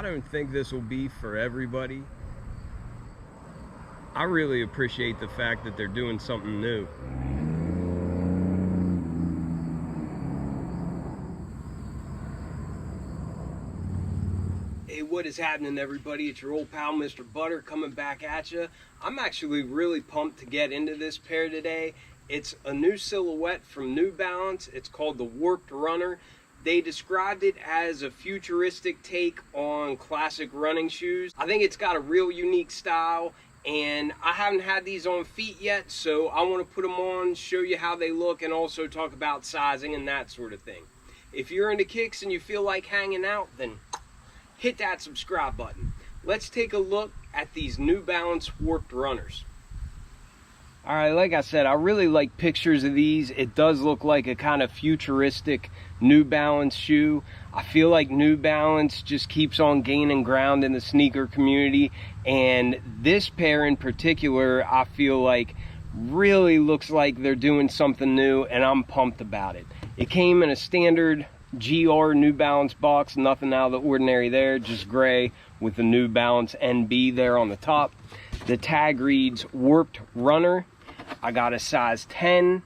I don't think this will be for everybody. I really appreciate the fact that they're doing something new. Hey, what is happening, everybody? It's your old pal Mr. Butter coming back at you. I'm actually really pumped to get into this pair today. It's a new silhouette from New Balance. It's called the Warped Runner. They described it as a futuristic take on classic running shoes. I think it's got a real unique style, and I haven't had these on feet yet, so I want to put them on, show you how they look, and also talk about sizing and that sort of thing. If you're into kicks and you feel like hanging out, then hit that subscribe button. Let's take a look at these New Balance Warped Runners. Alright, like I said, I really like pictures of these. It does look like a kind of futuristic New Balance shoe. I feel like New Balance just keeps on gaining ground in the sneaker community, and this pair in particular, I feel like really looks like they're doing something new, and I'm pumped about it. It came in a standard GR New Balance box, nothing out of the ordinary there, just gray with the New Balance NB there on the top. The tag reads Warped Runner. I got a size 10.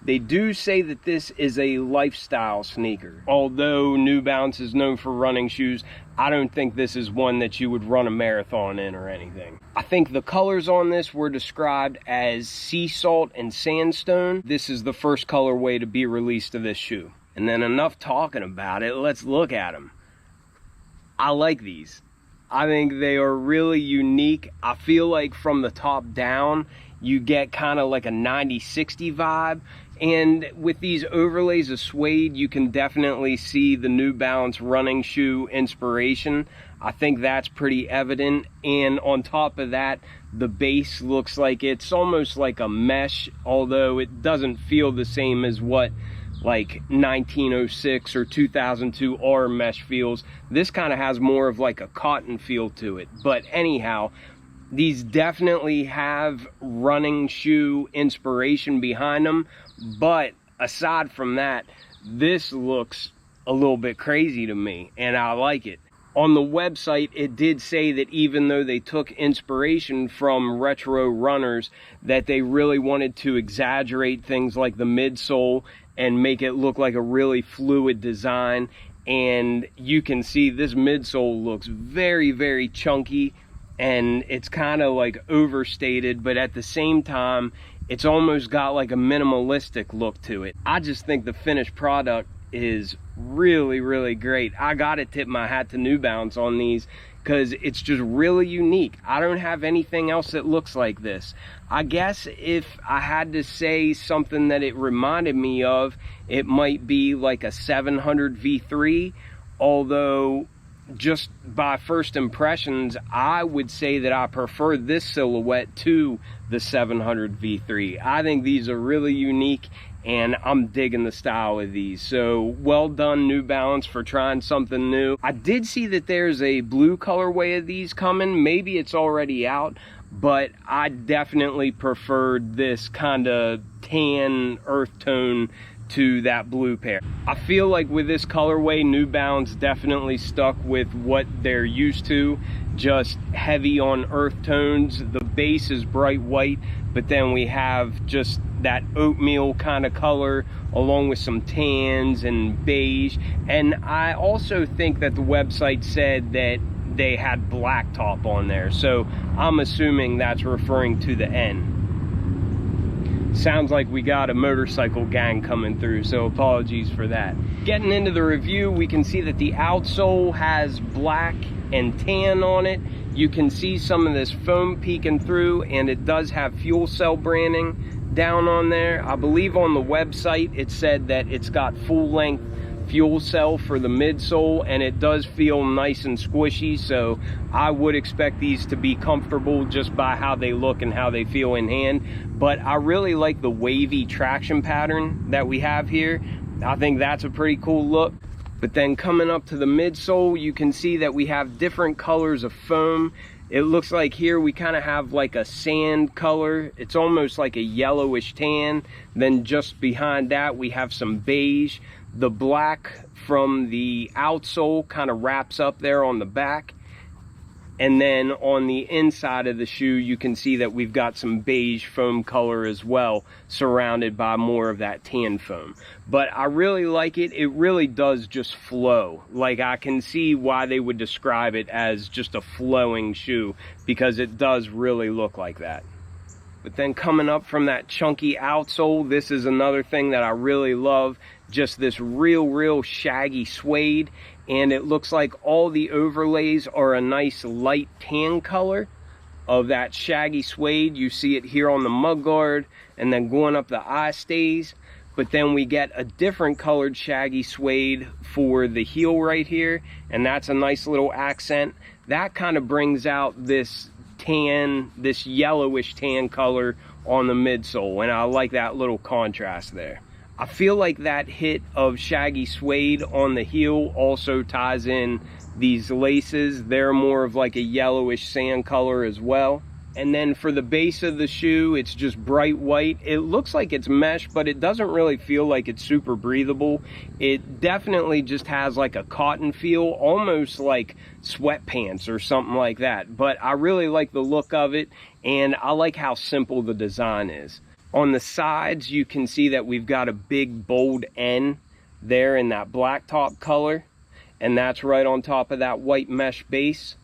They do say that this is a lifestyle sneaker. Although New Balance is known for running shoes, I don't think this is one that you would run a marathon in or anything. I think the colors on this were described as sea salt and sandstone. This is the first colorway to be released of this shoe. And then enough talking about it, let's look at them. I like these. I think they are really unique. I feel like from the top down, you get kind of like a 90-60 vibe. And with these overlays of suede, you can definitely see the New Balance running shoe inspiration. I think that's pretty evident. And on top of that, the base looks like it's almost like a mesh, although it doesn't feel the same as what like 1906 or 2002 R mesh feels. This kind of has more of like a cotton feel to it. But anyhow, these definitely have running shoe inspiration behind them. But aside from that, this looks a little bit crazy to me, and I like it. On the website, it did say that even though they took inspiration from retro runners, that they really wanted to exaggerate things like the midsole and make it look like a really fluid design. And you can see this midsole looks very, very chunky, and it's kind of like overstated, but at the same time, it's almost got like a minimalistic look to it. I just think the finished product is really, really great. I gotta tip my hat to New Balance on these because it's just really unique. I don't have anything else that looks like this. I guess if I had to say something that it reminded me of, it might be like a 700 V3, although just by first impressions, I would say that I prefer this silhouette to the 700 V3. I think these are really unique, and I'm digging the style of these. So well done, New Balance, for trying something new. I did see that there's a blue colorway of these coming. Maybe it's already out, but I definitely preferred this kind of tan earth tone to that blue pair. I feel like with this colorway, New Balance definitely stuck with what they're used to, just heavy on earth tones. The base is bright white, but then we have just that oatmeal kind of color along with some tans and beige. And I also think that the website said that they had black top on there, so I'm assuming that's referring to the N. Sounds like we got a motorcycle gang coming through, so apologies for that. Getting into the review, we can see that the outsole has black and tan on it. You can see some of this foam peeking through, and it does have fuel cell branding down on there. I believe on the website it said that it's got full-length fuel cell for the midsole, and it does feel nice and squishy, so I would expect these to be comfortable just by how they look and how they feel in hand. But I really like the wavy traction pattern that we have here. I think that's a pretty cool look. But then coming up to the midsole, you can see that we have different colors of foam. It looks like here we kind of have like a sand color. It's almost like a yellowish tan. Then just behind that we have some beige. The black from the outsole kind of wraps up there on the back. And then on the inside of the shoe, you can see that we've got some beige foam color as well, surrounded by more of that tan foam. But I really like it. It really does just flow. Like, I can see why they would describe it as just a flowing shoe, because it does really look like that. But then coming up from that chunky outsole, this is another thing that I really love. Just this real shaggy suede. And it looks like all the overlays are a nice light tan color of that shaggy suede. You see it here on the mudguard and then going up the eye stays. But then we get a different colored shaggy suede for the heel right here. And that's a nice little accent. That kind of brings out this tan, this yellowish tan color on the midsole. And I like that little contrast there. I feel like that hit of shaggy suede on the heel also ties in these laces. They're more of like a yellowish sand color as well. And then for the base of the shoe, it's just bright white. It looks like it's mesh, but it doesn't really feel like it's super breathable. It definitely just has like a cotton feel, almost like sweatpants or something like that. But I really like the look of it, and I like how simple the design is. On the sides, you can see that we've got a big bold N there in that black top color, and that's right on top of that white mesh base.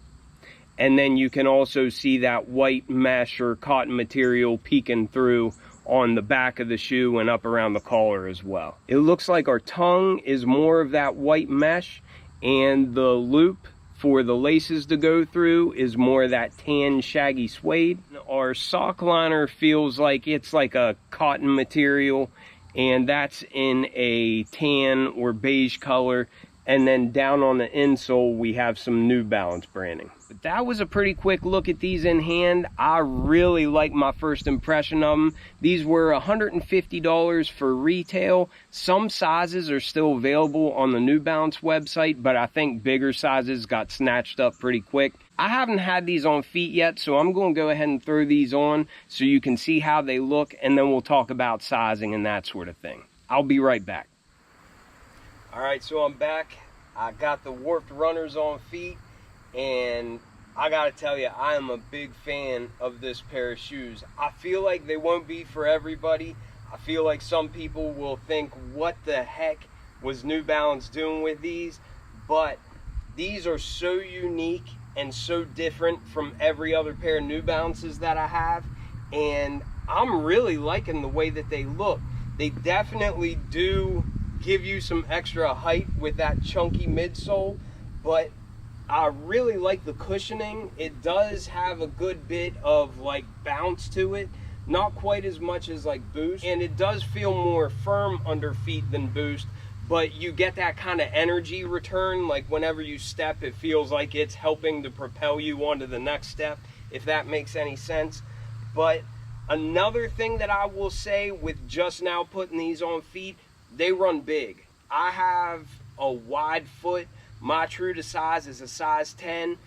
And then you can also see that white mesh or cotton material peeking through on the back of the shoe and up around the collar as well. It looks like our tongue is more of that white mesh, and the loop for the laces to go through is more of that tan shaggy suede. Our sock liner feels like it's like a cotton material, and that's in a tan or beige color. And then down on the insole, we have some New Balance branding. But that was a pretty quick look at these in hand. I really like my first impression of them. These were $150 for retail. Some sizes are still available on the New Balance website, but I think bigger sizes got snatched up pretty quick. I haven't had these on feet yet, so I'm going to go ahead and throw these on so you can see how they look, and then we'll talk about sizing and that sort of thing. I'll be right back. All right, so I'm back. I got the Warped Runners on feet, and I gotta tell you, I am a big fan of this pair of shoes. I feel like they won't be for everybody. I feel like some people will think, what the heck was New Balance doing with these? But these are so unique and so different from every other pair of New Balances that I have, and I'm really liking the way that they look. They definitely do give you some extra height with that chunky midsole, but I really like the cushioning. It does have a good bit of like bounce to it, not quite as much as like Boost, and it does feel more firm under feet than Boost, but you get that kind of energy return. Like whenever you step, it feels like it's helping to propel you onto the next step, if that makes any sense. But another thing that I will say with just now putting these on feet, they run big. I have a wide foot. My true to size is a size 10.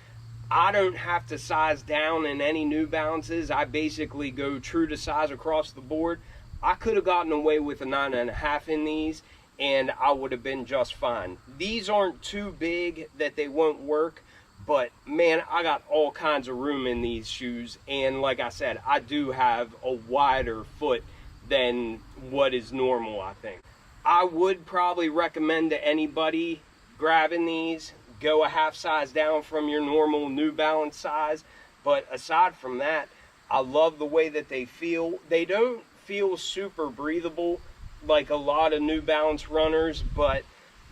I don't have to size down in any New Balances. I basically go true to size across the board. I could have gotten away with a 9.5 in these, and I would have been just fine. These aren't too big that they won't work, but man, I got all kinds of room in these shoes. And like I said, I do have a wider foot than what is normal, I think. I would probably recommend to anybody grabbing these, go a half size down from your normal New Balance size. But aside from that, I love the way that they feel. They don't feel super breathable like a lot of New Balance runners, but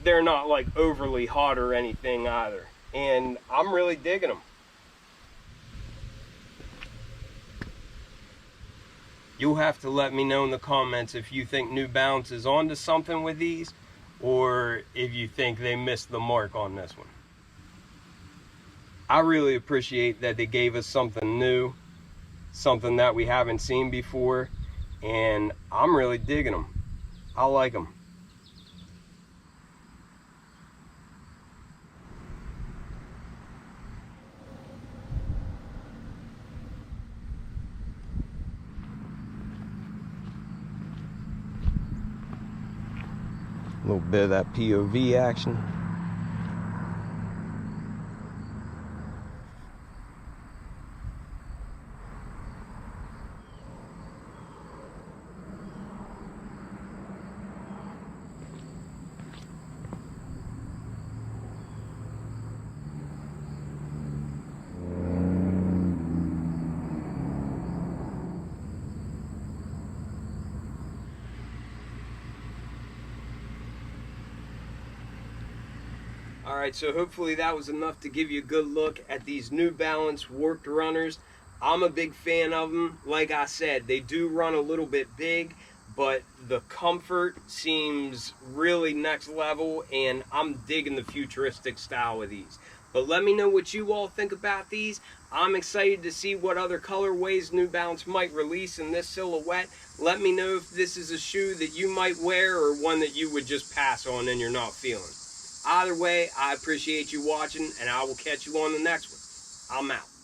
they're not like overly hot or anything either. And I'm really digging them. You'll have to let me know in the comments if you think New Balance is onto something with these, or if you think they missed the mark on this one. I really appreciate that they gave us something new, something that we haven't seen before, and I'm really digging them. I like them. little bit of that POV action. Alright, so hopefully that was enough to give you a good look at these New Balance Warped Runners. I'm a big fan of them. Like I said, they do run a little bit big, but the comfort seems really next level, and I'm digging the futuristic style of these. But let me know what you all think about these. I'm excited to see what other colorways New Balance might release in this silhouette. Let me know if this is a shoe that you might wear or one that you would just pass on and you're not feeling. Either way, I appreciate you watching, and I will catch you on the next one. I'm out.